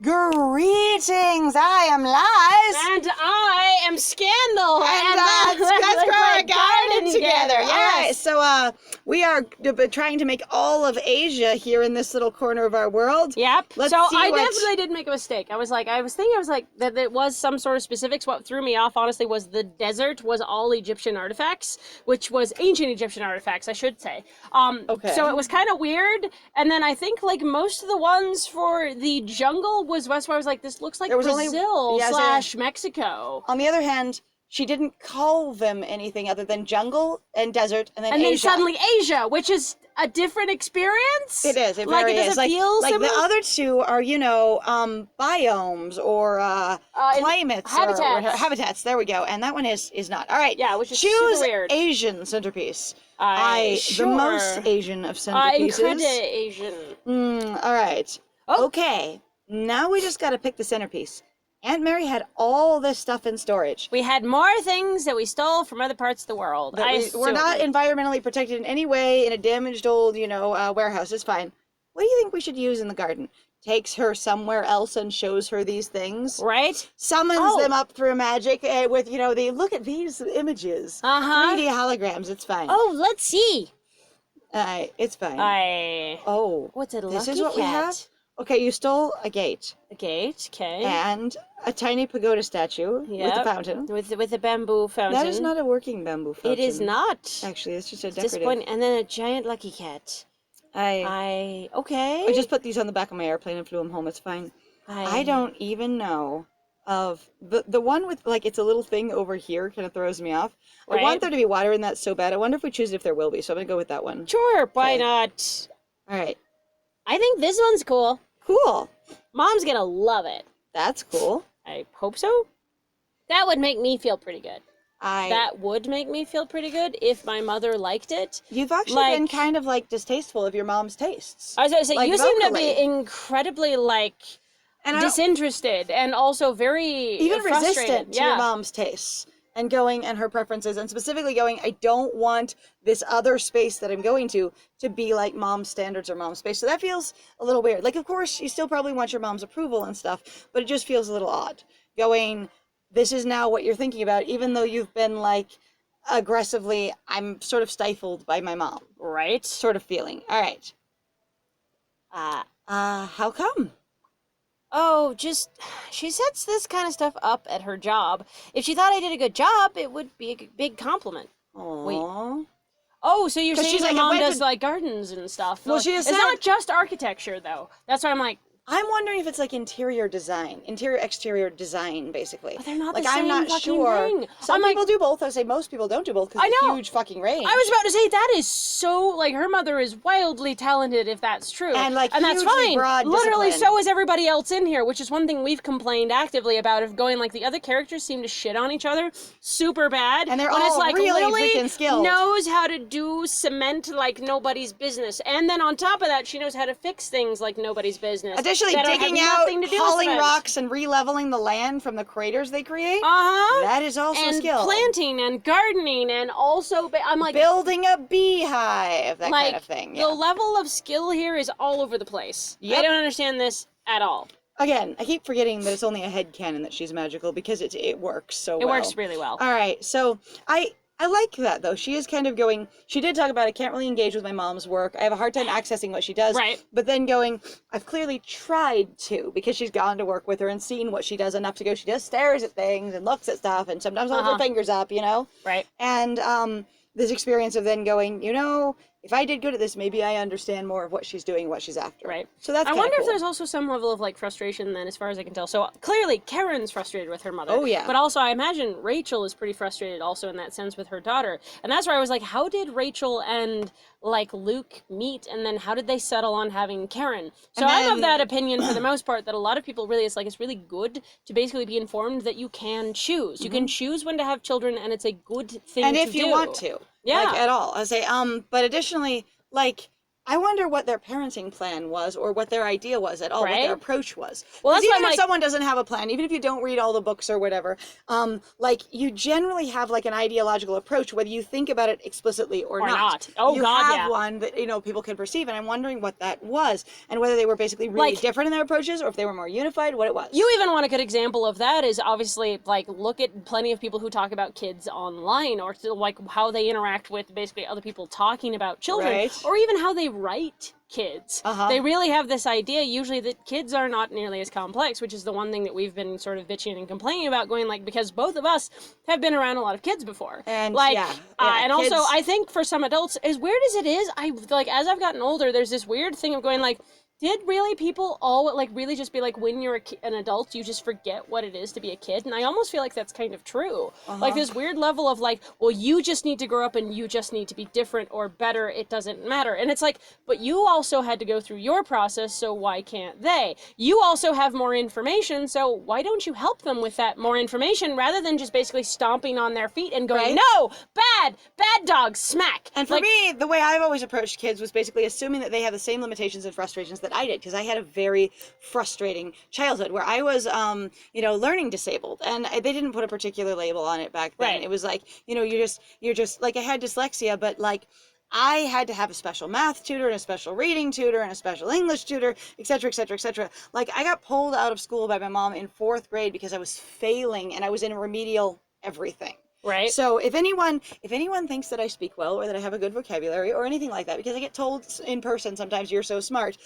Greetings, I am Lies. And I am Scandal. And let's grow a garden together. Yes. All right, so we are trying to make all of Asia here in this little corner of our world. Yep. Let's so see I what... definitely did make a mistake. I was thinking that it was some sort of specifics. What threw me off, honestly, was the desert was all Egyptian artifacts, which was ancient Egyptian artifacts, I should say. Okay. So it was kind of weird. And then I think like most of the ones for the jungle was west where I was like, this looks like Brazil / Mexico. On the other hand, she didn't call them anything other than jungle and desert and then Asia. And then suddenly Asia, which is a different experience. It is. It like very it doesn't is. feel like similar. the other two are, biomes or climates habitats. or habitats. There we go. And that one is not. All right. Yeah, which is Choose super weird. Asian centerpiece. Sure. The most Asian of centerpieces. Incredible Asian. All right. Oh. Okay. Now we just got to pick the centerpiece. Aunt Mary had all this stuff in storage. We had more things that we stole from other parts of the world. We're not environmentally protected in any way in a damaged old, warehouse. It's fine. What do you think we should use in the garden? Takes her somewhere else and shows her these things. Right? Summons them up through magic with, look at these images. 3D holograms. It's fine. Oh, let's see. It's fine. What's it? This is what we have? Okay, you stole a gate. A gate, okay. And a tiny pagoda statue with a fountain. With a bamboo fountain. That is not a working bamboo fountain. It is not. Actually, it's just a It's decorative. disappointing. And then a giant lucky cat. I just put these on the back of my airplane and flew them home. It's fine. I don't even know of the one with it's a little thing over here kind of throws me off. Right. I want there to be water in that so bad. I wonder if we choose if there will be. So I'm gonna go with that one. Sure, why not? All right. I think this one's cool. Cool. Mom's gonna love it. That's cool. I hope so. That would make me feel pretty good. That would make me feel pretty good if my mother liked it. You've actually been kind of distasteful of your mom's tastes. I was going to say, you seem to be incredibly disinterested and also very even frustrated. Resistant to your mom's tastes and her preferences, and specifically going, I don't want this other space that I'm going to be like mom's standards or mom's space. So that feels a little weird. Of course, you still probably want your mom's approval and stuff, but it just feels a little odd. Going, this is now what you're thinking about, even though you've been aggressively, I'm sort of stifled by my mom. Right. Sort of feeling. All right. How come? Oh, she sets this kind of stuff up at her job. If she thought I did a good job, it would be a big compliment. Aww. Wait. Oh, so you're saying my mom does gardens and stuff. Well, it's not just architecture, though. That's why I'm wondering if it's interior exterior design, basically. But they're not the same I'm not fucking sure. thing. Some people do both. I say most people don't do both because it's a huge fucking range. I was about to say that is so her mother is wildly talented if that's true, and that's fine. Broad literally, discipline. so is everybody else in here, which is one thing we've complained actively about of going the other characters seem to shit on each other super bad, and they're when all it's really Lily freaking skilled. Knows how to do cement like nobody's business, and then on top of that, she knows how to fix things like nobody's business. Additionally, digging out, hauling rocks, and re-leveling the land from the craters they create. That is also skill. And planting and gardening, and also building a beehive, that kind of thing. Yeah. The level of skill here is all over the place. Yep. I don't understand this at all. Again, I keep forgetting that it's only a headcanon that she's magical because it works so well. It works really well. All right, so I like that, though. She is kind of going, she did talk about, I can't really engage with my mom's work. I have a hard time accessing what she does. Right. But then going, I've clearly tried to, because she's gone to work with her and seen what she does enough to go, she just stares at things and looks at stuff and sometimes holds her fingers up, Right. And this experience of then going, if I did good at this, maybe I understand more of what she's doing, what she's after. Right. So that's I wonder cool. if there's also some level of frustration then, as far as I can tell. So clearly Karen's frustrated with her mother. Oh, yeah. But also I imagine Rachel is pretty frustrated also in that sense with her daughter. And that's where I was how did Rachel and Luke meet, and then how did they settle on having Karen? So I'm of that opinion for the most part that a lot of people really, it's really good to basically be informed that you can choose. You can choose when to have children, and it's a good thing to do. And if you want to. Yeah. At all. I say, but additionally, I wonder what their parenting plan was, or what their idea was at all, what their approach was. Well, that's even if someone doesn't have a plan, even if you don't read all the books or whatever, like, you generally have like an ideological approach, whether you think about it explicitly or not. Oh, you God, have one that, you know, people can perceive, and I'm wondering what that was, and whether they were basically really different in their approaches, or if they were more unified, what it was. You even want a good example of that is obviously, like, look at plenty of people who talk about kids online, or like how they interact with basically other people talking about children, or even how they write kids. They really have this idea usually that kids are not nearly as complex, which is the one thing that we've been sort of bitching and complaining about, going like, because both of us have been around a lot of kids before, and like and kids... also I think for some adults, as weird as it is, I like, as I've gotten older, there's this weird thing of going like, did really people all, like, really just be like, when you're an adult, you just forget what it is to be a kid? And I almost feel like that's kind of true. Like, this weird level of, like, well, you just need to grow up and you just need to be different or better. It doesn't matter. And it's like, but you also had to go through your process, so why can't they? You also have more information, so why don't you help them with that more information, rather than just basically stomping on their feet and going, no, bad dog, smack. And for me, the way I've always approached kids was basically assuming that they have the same limitations and frustrations that I did, because I had a very frustrating childhood where I was, you know, learning disabled, and they didn't put a particular label on it back then. It was like, you know, you're just like, I had dyslexia, but like, I had to have a special math tutor and a special reading tutor and a special English tutor, etc., etc., etc. Like, I got pulled out of school by my mom in 4th grade because I was failing, and I was in remedial everything. Right. So if anyone thinks that I speak well, or that I have a good vocabulary, or anything like that, because I get told in person sometimes, you're so smart,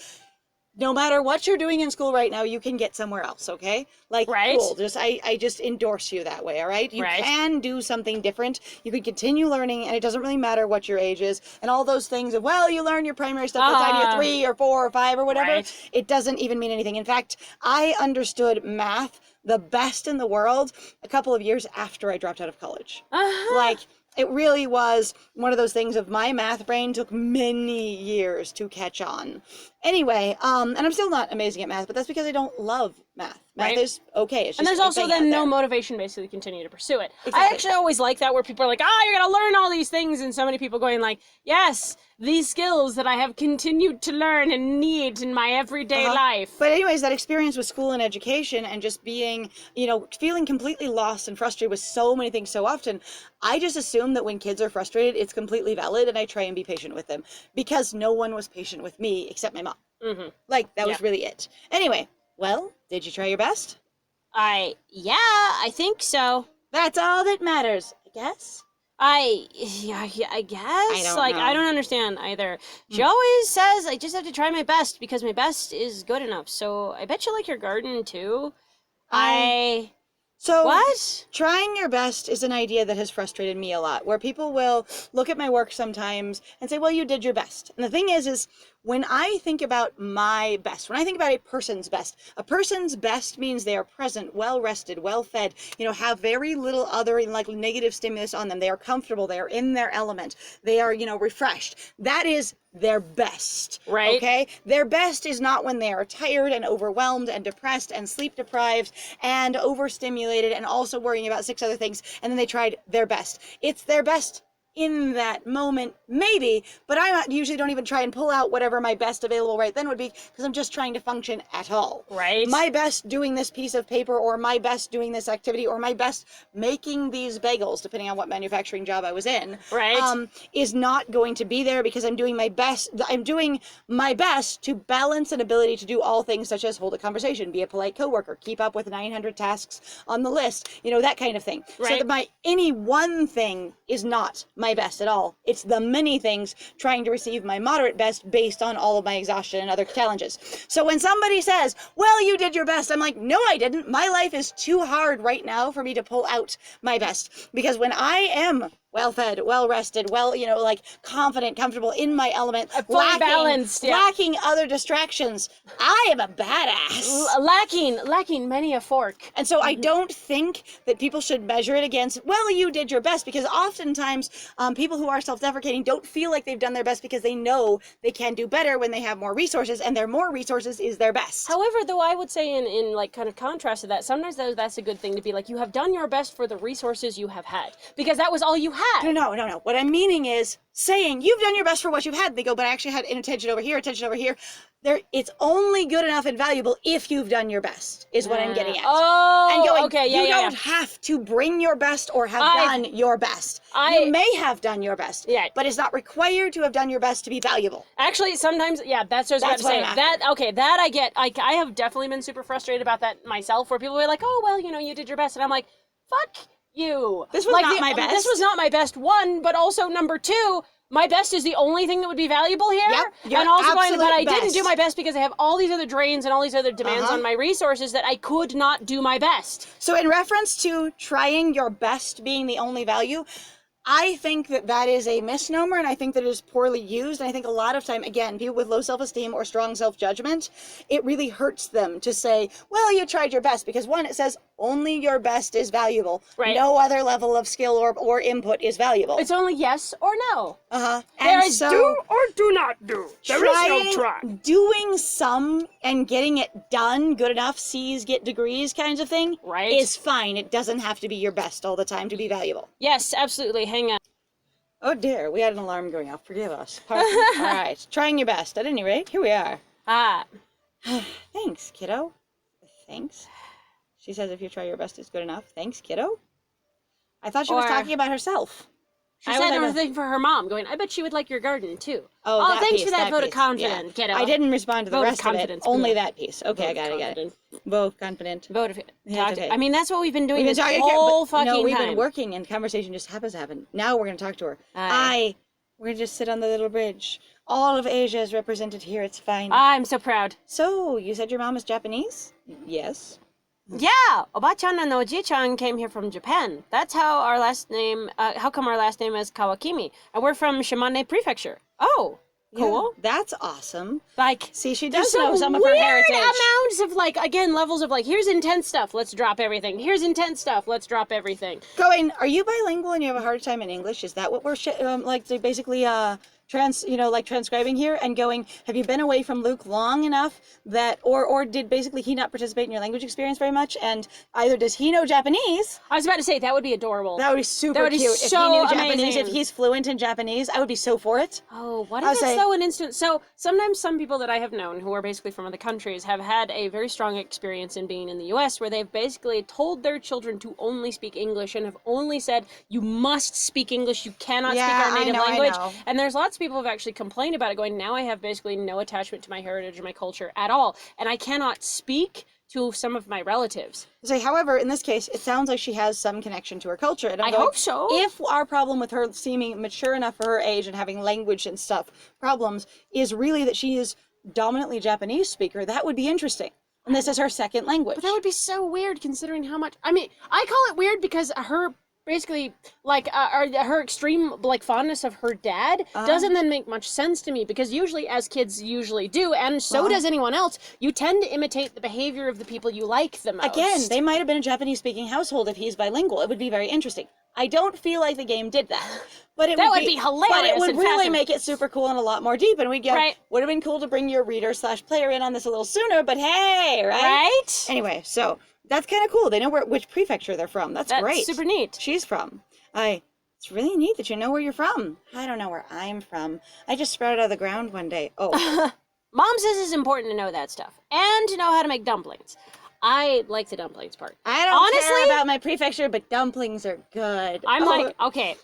no matter what you're doing in school right now, you can get somewhere else, okay? Like, cool. I just endorse you that way, all right? You can do something different. You could continue learning, and it doesn't really matter what your age is. And all those things of, well, you learn your primary stuff by the time you're 3 or 4 or 5 or whatever. It doesn't even mean anything. In fact, I understood math the best in the world a couple of years after I dropped out of college. Like, it really was one of those things of, my math brain took many years to catch on. Anyway, and I'm still not amazing at math, but that's because I don't love math. Math is okay. It's just, and there's also then no motivation basically to continue to pursue it. Exactly. I actually always like that, where people are like, you're going to learn all these things, and so many people going like, yes, these skills that I have continued to learn and need in my everyday life. But anyways, that experience with school and education, and just being, you know, feeling completely lost and frustrated with so many things so often, I just assume that when kids are frustrated, it's completely valid, and I try and be patient with them, because no one was patient with me except my mom. Like, that was really it. Anyway, well, did you try your best? I think so. That's all that matters, I guess. I guess. I don't understand either. She always says I just have to try my best, because my best is good enough. So I bet you like your garden too. So what? Trying your best is an idea that has frustrated me a lot, where people will look at my work sometimes and say, well, you did your best. And the thing is when I think about my best, when I think about a person's best means they are present, well-rested, well-fed, you know, have very little other, like, negative stimulus on them. They are comfortable. They are in their element. They are, you know, refreshed. That is their best. Right. Okay? Their best is not when they are tired and overwhelmed and depressed and sleep deprived and overstimulated and also worrying about 6 other things, and then they tried their best. It's their best in that moment, maybe, but I usually don't even try and pull out whatever my best available right then would be, because I'm just trying to function at all. Right. My best doing this piece of paper, or my best doing this activity, or my best making these bagels, depending on what manufacturing job I was in, is not going to be there, because I'm doing my best. I'm doing my best to balance an ability to do all things, such as hold a conversation, be a polite coworker, keep up with 900 tasks on the list, you know, that kind of thing. Right. So that any one thing is not my best at all. It's the many things trying to receive my moderate best based on all of my exhaustion and other challenges. So when somebody says, well, you did your best, I'm like, no, I didn't. My life is too hard right now for me to pull out my best. Because when I am well-fed, well-rested, you know, like, confident, comfortable, in my element, balanced, lacking other distractions, I am a badass. Lacking many a fork. And so I don't think that people should measure it against, well, you did your best, because oftentimes people who are self-deprecating don't feel like they've done their best, because they know they can do better when they have more resources, and their more resources is their best. However, though, I would say in like kind of contrast to that, sometimes that's a good thing to be like, you have done your best for the resources you have had, because that was all you had. had. No. What I'm meaning is saying you've done your best for what you've had. They go, but I actually had attention over here, attention over here. It's only good enough and valuable if you've done your best, is what I'm getting at. Oh, and going, okay, yeah, you don't have to bring your best or have done your best. You may have done your best, but it's not required to have done your best to be valuable. Actually, sometimes, that's what I was about to say. That I get. I have definitely been super frustrated about that myself, where people are like, oh, well, you did your best. And I'm like, fuck you. This was not my best. This was not my best, one, but also number two, my best is the only thing that would be valuable here. Yep, and also going, but I didn't do my best because I have all these other drains and all these other demands on my resources that I could not do my best. So in reference to trying your best being the only value, I think that is a misnomer, and I think that it is poorly used. And I think a lot of time, again, people with low self-esteem or strong self-judgment, it really hurts them to say, well, you tried your best, because one, it says only your best is valuable. Right. No other level of skill or input is valuable. It's only yes or no. And is do or do not do. There is no try. Doing some and getting it done good enough, C's get degrees kinds of thing, is fine. It doesn't have to be your best all the time to be valuable. Yes, absolutely. Hang on. Oh dear, we had an alarm going off. Forgive us. All right, trying your best. At any rate, here we are. Thanks, kiddo. Thanks. She says if you try your best, it's good enough. Thanks, kiddo. I thought she was talking about herself. She said there was a thing for her mom, going, I bet she would like your garden, too. Oh, thanks for that vote of confidence, kiddo. I didn't respond to the rest of it. Only that piece. Okay, I got it. Vote confident. Vote of it. Okay. I mean, that's what we've been doing this whole fucking time. No, we've been working, and conversation just happens to happen. Now we're going to talk to her. We're going to just sit on the little bridge. All of Asia is represented here. It's fine. I'm so proud. So, you said your mom is Japanese? Yes. Yeah, Oba-chan and Oji-chan came here from Japan. That's how our last name, how come our last name is Kawakimi. And we're from Shimane Prefecture. Oh, cool. Yeah, that's awesome. Like, see, she does know some of her heritage. Amounts of, again, levels of, here's intense stuff, let's drop everything. Here's intense stuff, let's drop everything. Going, are you bilingual and you have a hard time in English? Is that what we're, basically, transcribing here and going, have you been away from Luke long enough that, or did basically he not participate in your language experience very much? And either does he know Japanese? I was about to say, that would be adorable. That would be super cute. So if he knew Japanese, amazing. if he's fluent in Japanese, I would be so for it. Oh, what if it's so an instant? So sometimes some people that I have known who are basically from other countries have had a very strong experience in being in the US where they've basically told their children to only speak English and have only said, you must speak English, you cannot speak our native language. And there's lots of people who have actually complained about it, going, now I have basically no attachment to my heritage or my culture at all, and I cannot speak to some of my relatives. So, however, in this case, it sounds like she has some connection to her culture. And I hope so. If our problem with her seeming mature enough for her age and having language and stuff problems is really that she is dominantly Japanese speaker, that would be interesting. And this is her second language. But that would be so weird considering how much, I mean, I call it weird because her basically, her extreme, fondness of her dad doesn't then make much sense to me, because usually, as kids usually do, and so does anyone else, you tend to imitate the behavior of the people you like the most. Again, they might have been a Japanese-speaking household if he's bilingual. It would be very interesting. I don't feel like the game did that. But it would be hilarious. But it would really make it super cool and a lot more deep. And we'd go, would have been cool to bring your reader/player in on this a little sooner, but hey, right? Anyway, so that's kind of cool. They know which prefecture they're from. That's great. Super neat. She's from. It's really neat that you know where you're from. I don't know where I'm from. I just sprouted out of the ground one day. Oh. Mom says it's important to know that stuff. And to know how to make dumplings. I like the dumplings part. I don't care about my prefecture, but dumplings are good. I'm okay.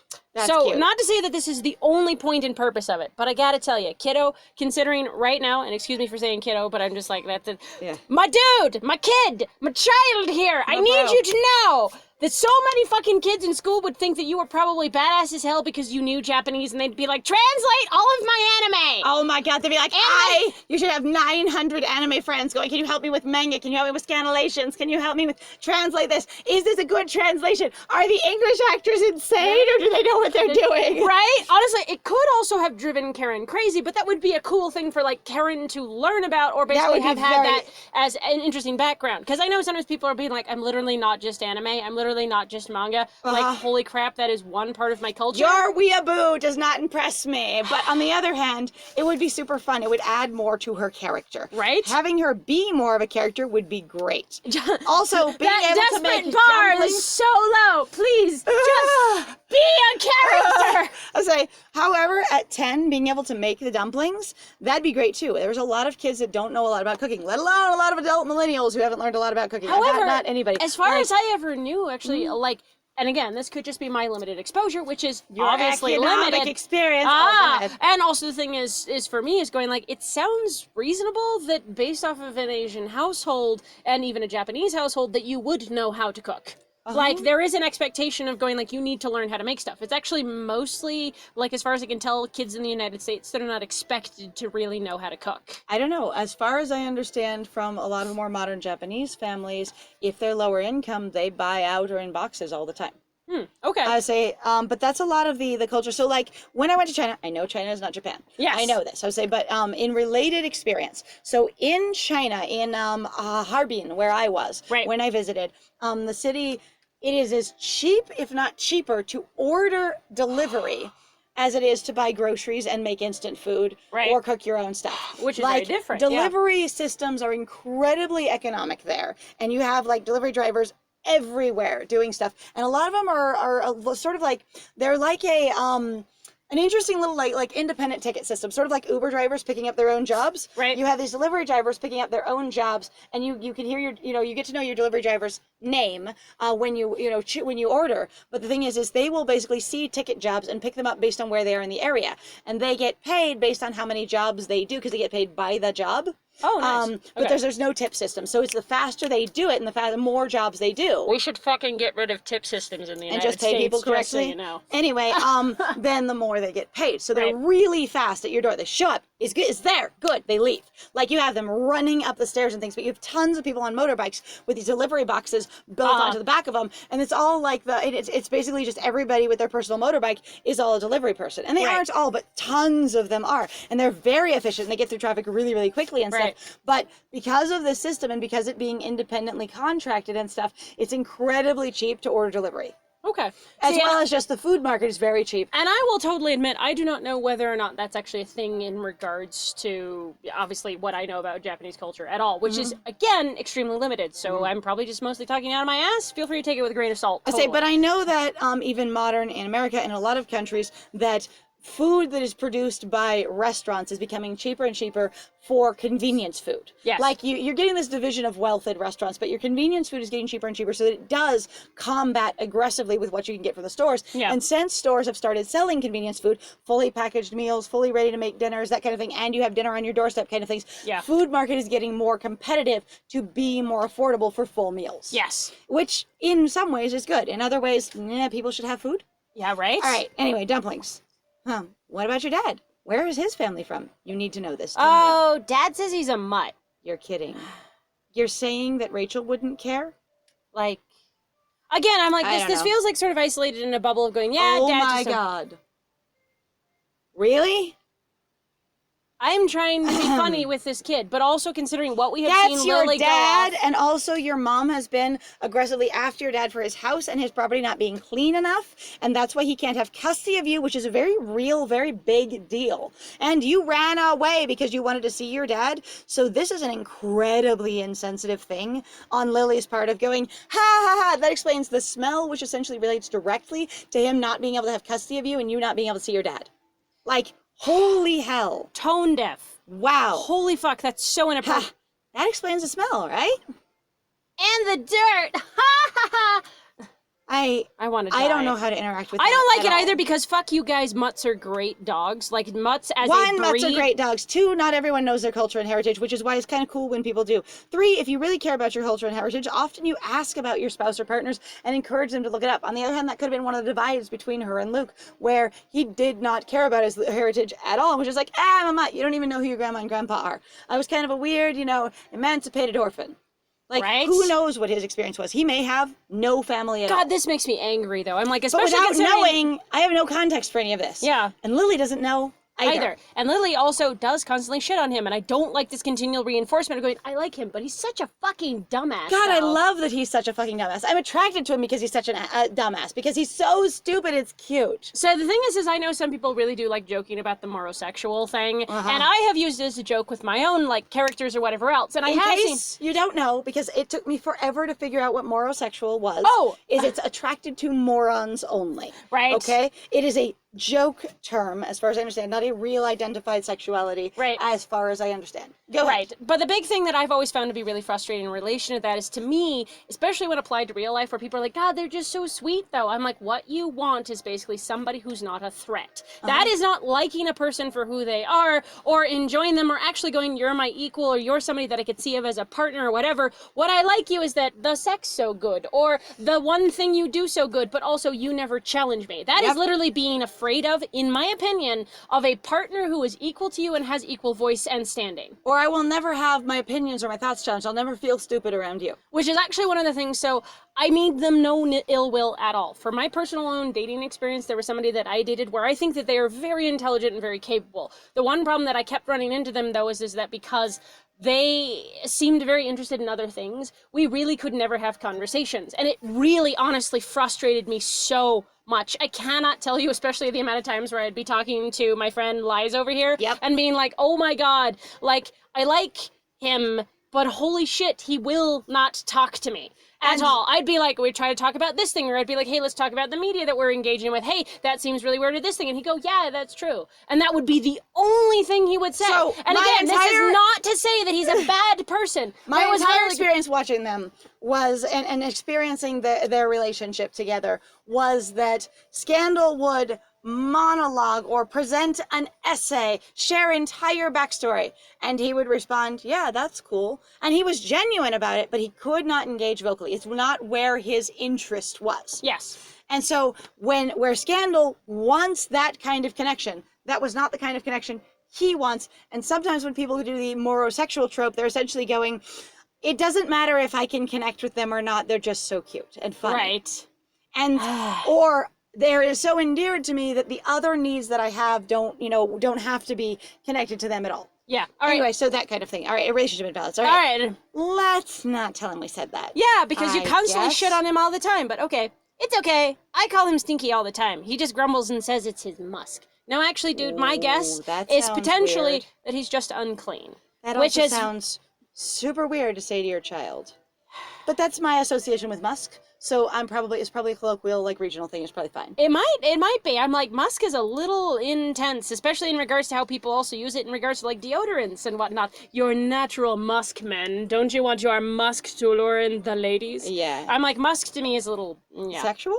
So, cute. Not to say that this is the only point and purpose of it, but I gotta tell you, kiddo, considering right now, and excuse me for saying kiddo, but I'm just like, my dude, my kid, my child here, I need you to know that so many fucking kids in school would think that you were probably badass as hell because you knew Japanese, and they'd be like, translate all of my anime! Oh my god, they'd be like, you should have 900 anime friends going, can you help me with manga? Can you help me with scanlations? Can you help me with translate this? Is this a good translation? Are the English actors insane, or do they know what they're doing? Right? Honestly, it could also have driven Karen crazy, but that would be a cool thing for, Karen to learn about, or basically have had that as an interesting background. Because I know sometimes people are being like, I'm literally not just anime, I'm literally not just manga. Holy crap, that is one part of my culture. Your weeaboo does not impress me. But on the other hand, it would be super fun. It would add more to her character. Right? Having her be more of a character would be great. Also, being able to make bar dumplings... is so low. Please, just Be a character! I say, however, at 10, being able to make the dumplings, that'd be great too. There's a lot of kids that don't know a lot about cooking, let alone a lot of adult millennials who haven't learned a lot about cooking. However, not anybody. as far as I ever knew, actually, like, and again, this could just be my limited exposure, which is your obviously economic limited. experience. And also the thing is for me is going like, it sounds reasonable that based off of an Asian household and even a Japanese household that you would know how to cook. Like, there is an expectation of going, like, you need to learn how to make stuff. It's actually mostly, like, as far as I can tell, kids in the United States that are not expected to really know how to cook. I don't know. As far as I understand from a lot of more modern Japanese families, if they're lower income, they buy out or in boxes all the time. Okay. I say, but that's a lot of the culture. So, like, when I went to China, I know China is not Japan. Yes. I know this. I would say, but in related experience. So, in China, in Harbin, where I was, when I visited, the city, it is as cheap, if not cheaper, to order delivery as it is to buy groceries and make instant food or cook your own stuff. Which is like, very different. Delivery systems are incredibly economic there. And you have, like, delivery drivers everywhere doing stuff, and a lot of them are sort of like, they're like an interesting little like independent ticket system, sort of like Uber drivers picking up their own jobs. You have these delivery drivers picking up their own jobs, and you can hear you get to know your delivery driver's name when you order. But the thing is they will basically see ticket jobs and pick them up based on where they are in the area, and they get paid based on how many jobs they do, because they get paid by the job. Oh, nice. But there's no tip system, so it's the faster they do it and the more jobs they do. We should fucking get rid of tip systems in the United States. And just pay people correctly. Just so you know. Anyway, then the more they get paid. So they're really fast at your door. They show up. It's good. It's there. Good. They leave. Like, you have them running up the stairs and things, but you have tons of people on motorbikes with these delivery boxes built onto the back of them, and it's all like it's basically just everybody with their personal motorbike is all a delivery person, and they aren't all, but tons of them are, and they're very efficient. And they get through traffic really, really quickly and stuff. But because of this system and because it being independently contracted and stuff, it's incredibly cheap to order delivery. Okay. As well as just the food market is very cheap. And I will totally admit, I do not know whether or not that's actually a thing in regards to, obviously, what I know about Japanese culture at all, which is, again, extremely limited. So I'm probably just mostly talking out of my ass. Feel free to take it with a grain of salt. I say, but I know that even modern in America and a lot of countries, that food that is produced by restaurants is becoming cheaper and cheaper for convenience food. Yes. Like, you're getting this division of wealth at restaurants, but your convenience food is getting cheaper and cheaper, so that it does combat aggressively with what you can get from the stores. And since stores have started selling convenience food, fully packaged meals, fully ready to make dinners, that kind of thing, and you have dinner on your doorstep kind of things, food market is getting more competitive to be more affordable for full meals. Yes. Which in some ways is good. In other ways, people should have food. Yeah, right? All right. Anyway, dumplings. What about your dad? Where is his family from? You need to know this. Oh, Dad says he's a mutt. You're kidding. You're saying that Rachel wouldn't care? Like, again, I'm like, this feels like sort of isolated in a bubble of going, Dad's oh my God. Really? I'm trying to be funny with this kid, but also considering what we have That's seen your Lily dad, go off. and also your mom has been aggressively after your dad for his house and his property not being clean enough, and that's why he can't have custody of you, which is a very real, very big deal. And you ran away because you wanted to see your dad, so this is an incredibly insensitive thing on Lily's part of going, ha ha ha, that explains the smell, which essentially relates directly to him not being able to have custody of you and you not being able to see your dad. Like, holy hell. Tone deaf. Wow. Holy fuck, that's so inappropriate. That explains the smell, right? And the dirt. Ha ha ha. I want to die. I don't know how to interact with I don't like it all. either, because fuck you guys, mutts are great dogs. Like, mutts as a breed. 1, mutts are great dogs. 2, not everyone knows their culture and heritage, which is why it's kind of cool when people do. 3, if you really care about your culture and heritage, often you ask about your spouse or partners and encourage them to look it up. On the other hand, that could have been one of the divides between her and Luke, where he did not care about his heritage at all, which is like, I'm a mutt. You don't even know who your grandma and grandpa are. I was kind of a weird, emancipated orphan. Like, who knows what his experience was? He may have no family at all. God, this makes me angry, though. I'm like, but especially without considering... knowing, I have no context for any of this. Yeah. And Lily doesn't know either. And Lily also does constantly shit on him, and I don't like this continual reinforcement of going, I like him, but he's such a fucking dumbass. God, I though. love that he's such a fucking dumbass. I'm attracted to him because he's such a dumbass, because he's so stupid, it's cute. So the thing is I know some people really do like joking about the morosexual thing, and I have used it as a joke with my own, like, characters or whatever else, and In I have case seen... you don't know, because it took me forever to figure out what morosexual was, is it's attracted to morons only. Right. Okay? It is a joke term, as far as I understand, not a real identified sexuality, right, as far as I understand. Go ahead. Right. But the big thing that I've always found to be really frustrating in relation to that is, to me, especially when applied to real life, where people are like, God, they're just so sweet, though. I'm like, what you want is basically somebody who's not a threat. That is not liking a person for who they are, or enjoying them, or actually going, you're my equal, or you're somebody that I could see of as a partner, or whatever. What I like you is that the sex so good, or the one thing you do so good, but also you never challenge me. That is literally being afraid of, in my opinion, of a partner who is equal to you and has equal voice and standing. Or I will never have my opinions or my thoughts challenged. I'll never feel stupid around you. Which is actually one of the things, so I mean them no ill will at all. For my personal own dating experience, there was somebody that I dated where I think that they are very intelligent and very capable. The one problem that I kept running into them, though, is that because they seemed very interested in other things, we really could never have conversations. And it really, honestly frustrated me so much. I cannot tell you, especially the amount of times where I'd be talking to my friend Liz over here and being like, oh my God, like, I like him, but holy shit, he will not talk to me at all. I'd be like, we'd try to talk about this thing, or I'd be like, hey, let's talk about the media that we're engaging with. Hey, that seems really weird, or this thing. And he'd go, yeah, that's true. And that would be the only thing he would say. So, and again, this is not to say that he's a bad person. My entire experience watching them was, and experiencing their relationship together, was that Scandal would monologue or present an essay, share entire backstory, and he would respond, yeah, that's cool. And he was genuine about it, but he could not engage vocally. It's not where his interest was. Yes. And so where Scandal wants that kind of connection, that was not the kind of connection he wants. And sometimes when people who do the morosexual trope, they're essentially going, it doesn't matter if I can connect with them or not, they're just so cute and funny. Right. And, or they're so endeared to me that the other needs that I have don't have to be connected to them at all. Yeah. All Anyway, right. so that kind of thing. All right, a relationship imbalance. All right. All right. Let's not tell him we said that. Yeah, because you I constantly guess. shit on him all the time, but okay. It's okay. I call him Stinky all the time. He just grumbles and says it's his musk. No, actually, dude, my guess that is sounds potentially weird. that he's just unclean. That which also is sounds super weird to say to your child. But that's my association with musk. So it's probably a colloquial, like, regional thing. It's probably fine. It might be. I'm like, musk is a little intense, especially in regards to how people also use it in regards to, like, deodorants and whatnot. Your natural musk, men. Don't you want your musk to lure in the ladies? Yeah. I'm like, musk to me is a little, Sexual?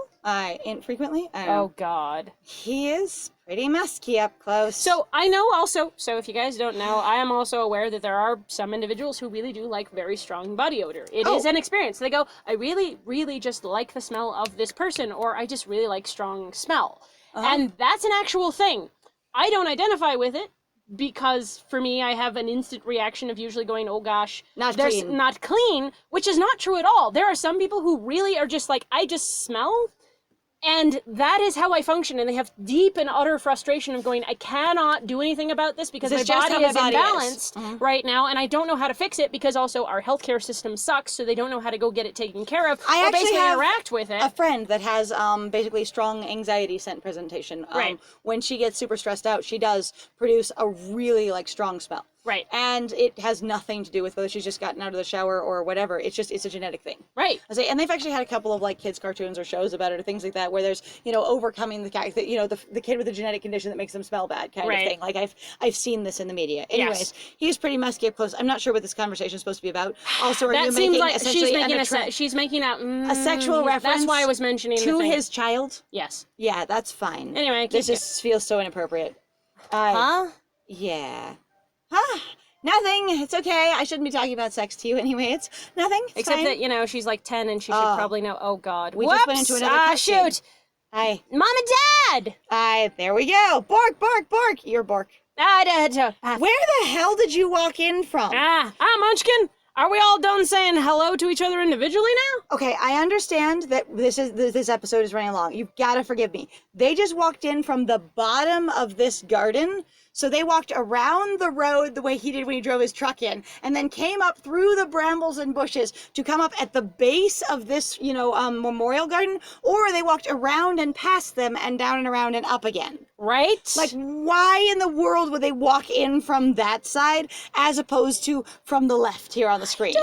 Infrequently? I don't know. Oh, God. He is pretty musky up close. So I know also, so if you guys don't know, I am also aware that there are some individuals who really do like very strong body odor. It is an experience. They go, I really, really just like the smell of this person, or I just really like strong smell. And that's an actual thing. I don't identify with it because for me, I have an instant reaction of usually going, oh gosh, Not clean, which is not true at all. There are some people who really are just like, I just smell. And that is how I function, and they have deep and utter frustration of going, I cannot do anything about this because my body is imbalanced right now, and I don't know how to fix it because also our healthcare system sucks, so they don't know how to go get it taken care of or basically interact with it. A friend that has basically strong anxiety scent presentation. When she gets super stressed out, she does produce a really, like, strong smell. Right. And it has nothing to do with whether she's just gotten out of the shower or whatever. It's a genetic thing. Right. And they've actually had a couple of, like, kids cartoons or shows about it or things like that where there's, overcoming the fact that, the kid with a genetic condition that makes them smell bad kind of thing. Like, I've seen this in the media. Anyways, he's pretty musky up close. I'm not sure what this conversation is supposed to be about. Also, are you making she's making a sexual reference? That's why I was mentioning to his child? Yes. Yeah, that's fine. Anyway, this just feels so inappropriate. Yeah. Nothing. It's okay. I shouldn't be talking about sex to you anyway. It's nothing. It's Except fine. that, she's like 10 and she should probably know. Oh, God. We just went into another question. Shoot. Hi. Mom and Dad. There we go. Bork, bork, bork. You're Bork. Where the hell did you walk in from? Munchkin. Are we all done saying hello to each other individually now? Okay, I understand that this episode is running long. You've got to forgive me. They just walked in from the bottom of this garden So they walked around the road the way he did when he drove his truck in, and then came up through the brambles and bushes to come up at the base of this, memorial garden, or they walked around and past them and down and around and up again. Right? Like, why in the world would they walk in from that side as opposed to from the left here on the screen?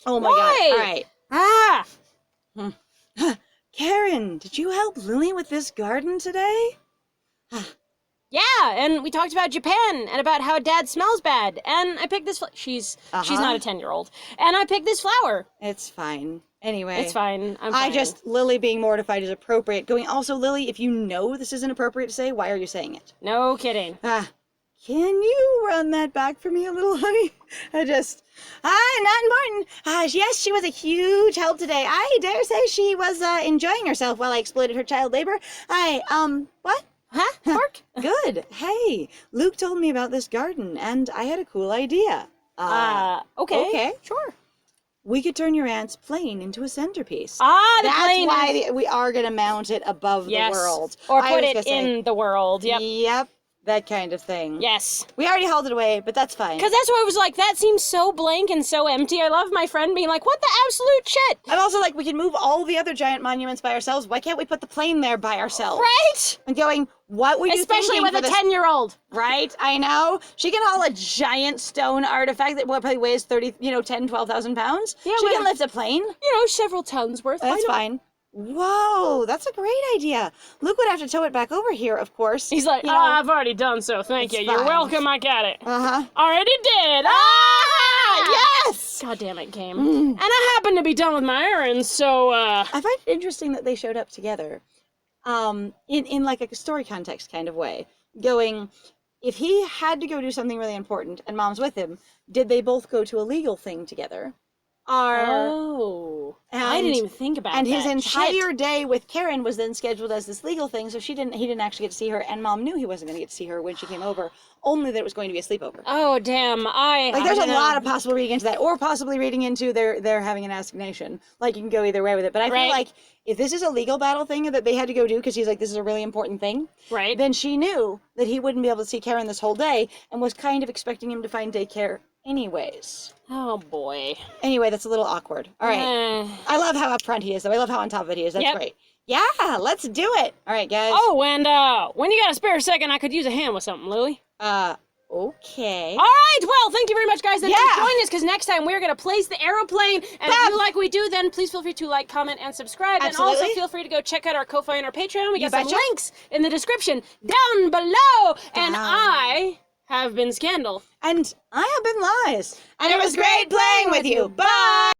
Oh my God. All right. Ah! Karen, did you help Lily with this garden today? Yeah, and we talked about Japan and about how Dad smells bad. And I picked this. She's not a 10-year-old. And I picked this flower. It's fine. Anyway. It's fine. I'm fine. Lily being mortified is appropriate. Also, Lily, if you know this isn't appropriate to say, why are you saying it? No kidding. Can you run that back for me a little, honey? Not important. Yes, she was a huge help today. I dare say she was enjoying herself while I exploited her child labor. What? Huh? Pork? Good. Hey, Luke told me about this garden, and I had a cool idea. Okay. Sure. We could turn your aunt's plane into a centerpiece. That's why we are going to mount it above the world. Or put it in the world. Yep. Yep. That kind of thing. Yes. We already hauled it away, but that's fine. Because that's what I was like, that seems so blank and so empty. I love my friend being like, what the absolute shit? I'm also like, we can move all the other giant monuments by ourselves. Why can't we put the plane there by ourselves? Right? And going, what would you think? Especially with a 10-year-old. Right? I know. She can haul a giant stone artifact that probably weighs 12,000 pounds. Yeah, she can lift a plane. Several tons worth. That's fine. Whoa, that's a great idea. Luke would have to tow it back over here, of course. He's like, I've already done so, thank you. You're welcome, I got it. Already did. Yes! God damn it, game. And I happen to be done with my errands, so, I find it interesting that they showed up together, in like a story context kind of way. Going, if he had to go do something really important and Mom's with him, did they both go to a legal thing together? I didn't even think about that. And his entire day with Karen was then scheduled as this legal thing, so he didn't actually get to see her, and Mom knew he wasn't going to get to see her when she came over, only that it was going to be a sleepover. Oh, damn. There's a lot of possible reading into that, or possibly reading into they're having an assignation. Like, you can go either way with it. But I feel like if this is a legal battle thing that they had to go do because he's like, this is a really important thing, right? Then she knew that he wouldn't be able to see Karen this whole day and was kind of expecting him to find daycare anyways. Oh, boy. Anyway, that's a little awkward. All right. I love how upfront he is, though. I love how on top of it he is. That's great. Yeah, let's do it. All right, guys. Oh, and when you got a spare second, I could use a hand with something, Lily. Okay. All right, well, thank you very much, guys. Thanks for joining us, because next time we're going to place the aeroplane. And if you like what we do, then please feel free to like, comment, and subscribe. Absolutely. And also feel free to go check out our Ko-Fi and our Patreon. We got some links in the description down below. And I have been Scandal. And I have been Lies. And it was great playing with you. Bye!